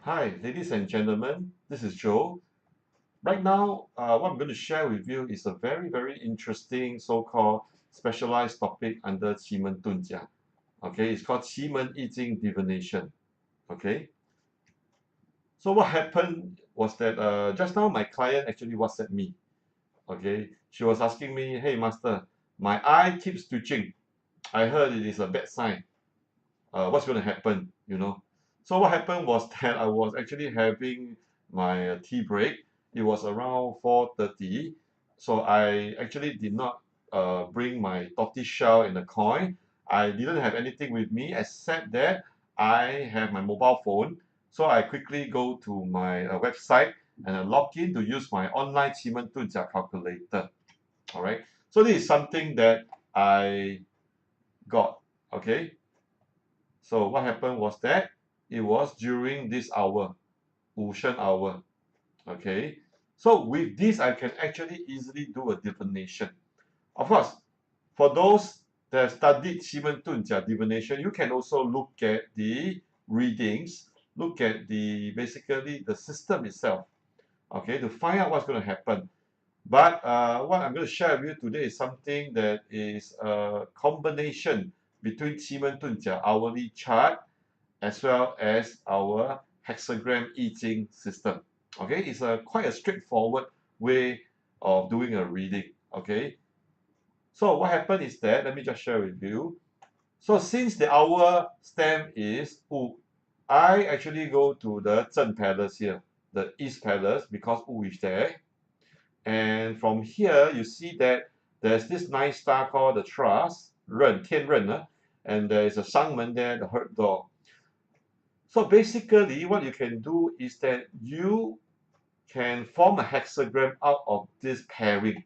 Hi, ladies and gentlemen, this is Joe. Right now, what I'm going to share with you is a very interesting so-called specialized topic under Qi Men Dun Jia. Okay, it's called Qi Men Jing Divination. Okay, so what happened was that just now my client actually WhatsApp me. Okay, she was asking me, "Hey, master, my eye keeps twitching. I heard it is a bad sign. What's going to happen, you know?" So what happened was that I was actually having my tea break. It was around 4:30. So I actually did not bring my tortoise shell in the coin. I didn't have anything with me except that I have my mobile phone. So I quickly go to my website and I log in to use my online Qi Men Dun Jia calculator. All right. So this is something that I got. Okay. So what happened was that it was during this hour, 午申 hour. Okay. So with this, I can actually easily do a divination. Of course, for those that have studied Qi Men Dun Jia divination, you can also look at the readings, look at the basically the system itself, okay, to find out what's going to happen. But what I'm going to share with you today is something that is a combination between Qi Men Dun Jia hourly chart as well as our hexagram Yi Jing system. Okay, it's a quite a straightforward way of doing a reading. Okay, so what happened is that, let me just share with you. So since the hour stamp is Wu, I actually go to the Zhen Palace here, the East Palace, because Wu is there. And from here, you see that there's this nice star called the Trust, Ren, Tian Ren, and there is a Shangmen there, the Herd Door. So basically, what you can do is that you can form a hexagram out of this pairing,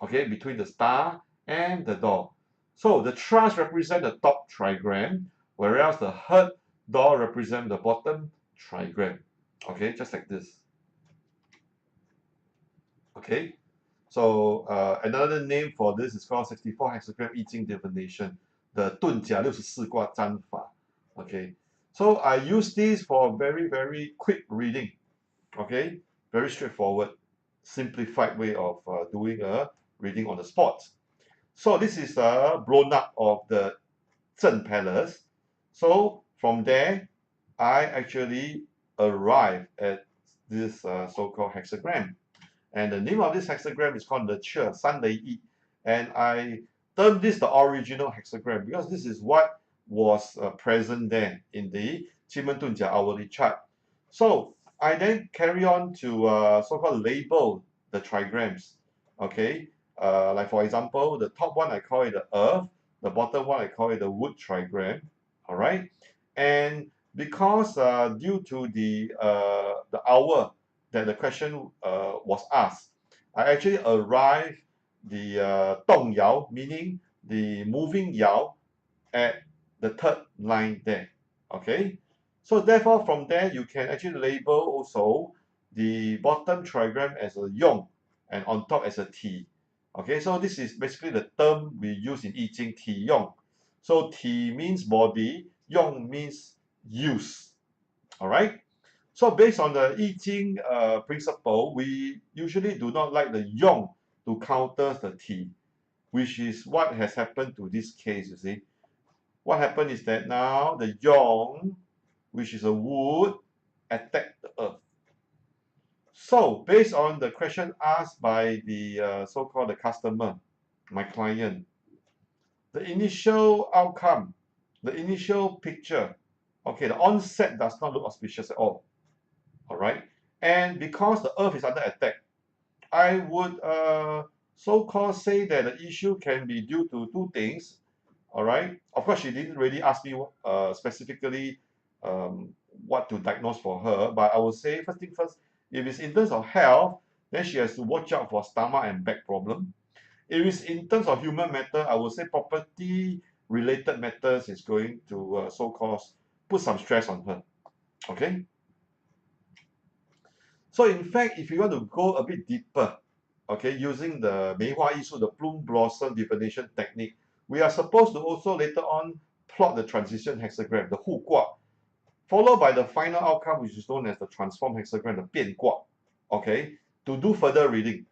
okay, between the star and the door. So the trust represent the top trigram, whereas the herd door represent the bottom trigram. Okay, just like this. Okay, so another name for this is called 64 hexagram I Ching divination, the 遁甲64卦占法. Okay, so I use this for very quick reading. Okay, very straightforward, simplified way of doing a reading on the spot. So this is a blown up of the Zhen Palace. So from there, I actually arrived at this so-called hexagram. And the name of this hexagram is called the Che, San Lei Yi. And I term this the original hexagram because this is what was present there in the Qi Men Dun Jia hourly chart. So I then carry on to so-called label the trigrams. Okay, like for example, the top one I call it the Earth, the bottom one I call it the Wood trigram. All right, and because due to the hour that the question was asked, I actually arrived the Dong Yao, meaning the moving Yao, at the third line there. Okay, so therefore from there you can actually label also the bottom trigram as a Yong and on top as a Ti. Okay, so this is basically the term we use in I Ching, Ti Yong. So Ti means body, Yong means use. All right. So based on the I Ching principle, we usually do not like the Yong to counter the Ti, which is what has happened to this case, you see. What happened is that now the Yong, which is a wood, attacked the earth. So based on the question asked by the so-called the customer, my client, the initial outcome, the initial picture, okay, the onset does not look auspicious at all. All right, and because the earth is under attack, I would so-called say that the issue can be due to two things. All right, of course she didn't really ask me specifically what to diagnose for her, but I would say first thing first, if it's in terms of health, then she has to watch out for stomach and back problem. If it's in terms of human matter, I would say property related matters is going to so-called put some stress on her. Okay. So in fact, if you want to go a bit deeper, okay, using the 梅花艺术, the plume blossom divination technique, we are supposed to also later on plot the transition hexagram, the 互卦. followed by the final outcome, which is known as the transform hexagram, the 变卦, okay, to do further reading.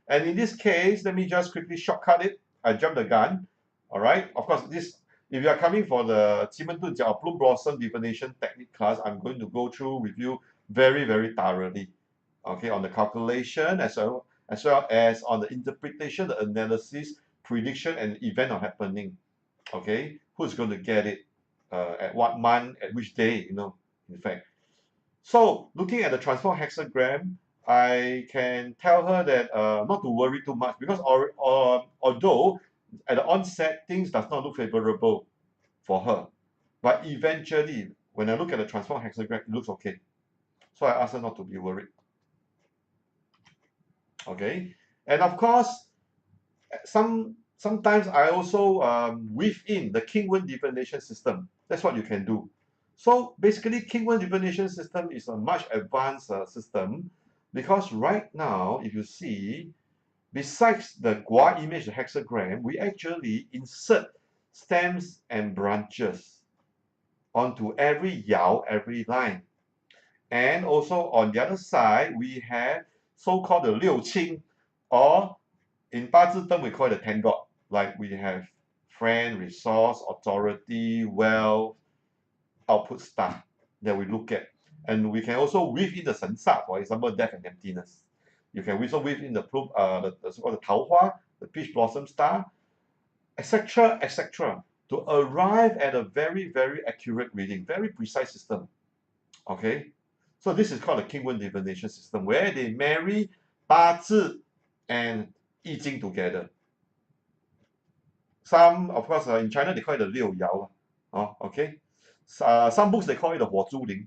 And in this case, let me just quickly shortcut it. I jumped the gun. All right. Of course, this, if you are coming for the Qi Men Dun Jia or Plum Blossom Divination Technique class, I'm going to go through with you very, very thoroughly. Okay, on the calculation as well as on the interpretation, the analysis, prediction, and event of happening. Okay, who's going to get it, at what month, at which day, in fact. So looking at the transform hexagram, I can tell her that not to worry too much, because although at the onset things does not look favorable for her, but eventually when I look at the transform hexagram, it looks okay. So I asked her not to be worried. Okay, and of course, sometimes I also weave in the Qi Men divination system. That's what you can do. So basically, Qi Men divination system is a much advanced system, because right now, if you see, besides the Gua image, the hexagram, we actually insert stems and branches onto every yao, every line. And also on the other side, we have so-called the Liu Qing, or in 八字灯 we call it the 10 god. Like we have friend, resource, authority, wealth, output star that we look at. And we can also weave in the 神煞, for example, death and emptiness. You can also weave in the so-called the 桃花, the peach blossom star, etc., etc., to arrive at a very, very accurate reading, very precise system. Okay, so this is called the Qi Men divination system, where they marry 八字 and Yi Jing together. Some, of course, in China they call it the 六爻. Okay, some books they call it the 火猪灵.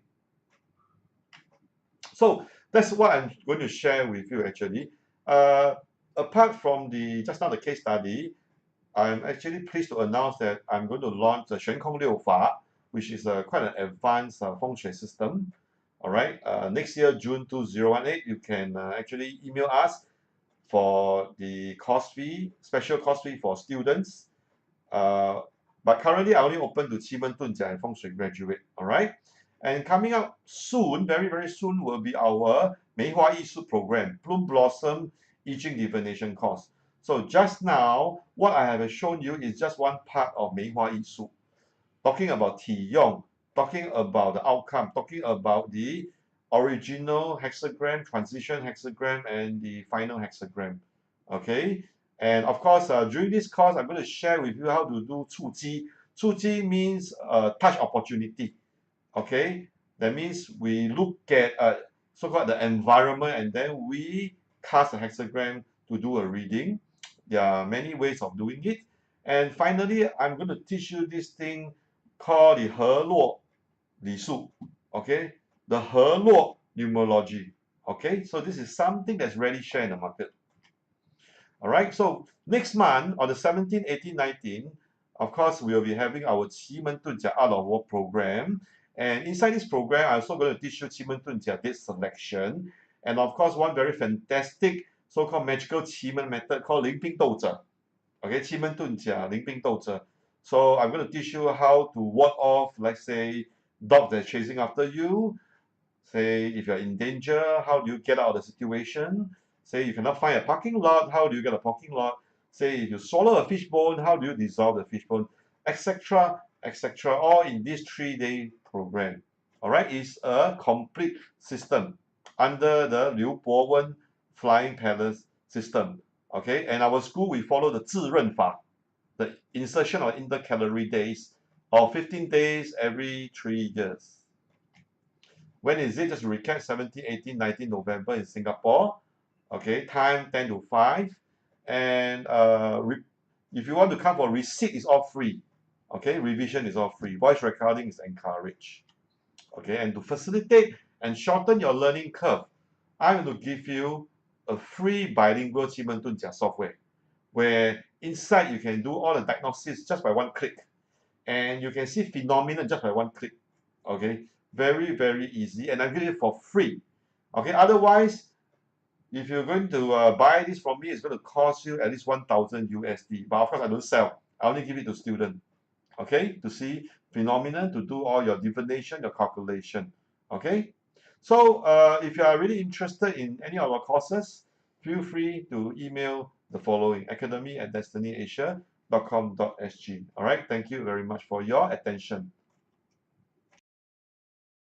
So that's what I'm going to share with you actually. Apart from just now the case study, I'm actually pleased to announce that I'm going to launch the 悬空六法, which is quite an advanced feng shui system. All right, next year, June 2018, you can actually email us for the course fee, special course fee for students. But currently, I only open to Qi Men Dun Jia and Feng Shui graduate. All right, and coming up soon, very, very soon, will be our 梅花艺术 program, Plum Blossom Yi Jing Divination course. So just now, what I have shown you is just one part of 梅花艺术, talking about 体用, talking about the outcome, talking about the original hexagram, transition hexagram, and the final hexagram. Okay, and of course, during this course, I'm going to share with you how to do 触机. 触机 means touch opportunity. Okay, that means we look at so-called the environment, and then we cast a hexagram to do a reading. There are many ways of doing it. And finally, I'm going to teach you this thing called the 河洛礼数. Okay, the 河洛 numerology. Okay, so this is something that's rarely shared in the market. All right, so next month on the 17th, 18th, 19th, of course, we'll be having our Qi Men Dun Jia Art of War program. And inside this program, I'm also going to teach you Qi Men Dun Jia date selection. And of course, one very fantastic so-called magical Qi Men method called 灵兵斗者. Okay, Qi Men Dun Jia, 灵兵斗者. So I'm going to teach you how to ward off, let's say, dogs that are chasing after you. Say, if you're in danger, how do you get out of the situation? Say, you cannot find a parking lot, how do you get a parking lot? Say, if you swallow a fish bone, how do you dissolve the fish bone? Etc., etc., all in this 3-day program. All right, it's a complete system under the Liu Bowen Flying Palace system. Okay, and our school, we follow the 自认法, the insertion of intercalary days, of 15 days every 3 years. When is it? Just to recap, 17, 18, 19 November in Singapore. Okay, time 10 to 5. And if you want to come for receipt, it's all free. Okay, revision is all free. Voice recording is encouraged. Okay, and to facilitate and shorten your learning curve, I'm going to give you a free bilingual Qi Men Dun Jia software, where inside you can do all the diagnosis just by one click. And you can see phenomena just by one click. Okay, very, very easy. And I'm giving it for free. Okay, otherwise, if you're going to buy this from me, it's going to cost you at least 1,000 USD. But of course, I don't sell. I only give it to students. Okay, to see phenomenon to do all your divination, your calculation. Okay, so if you are really interested in any of our courses, feel free to email the following: academy@destinyasia.com.sg. All right, thank you very much for your attention.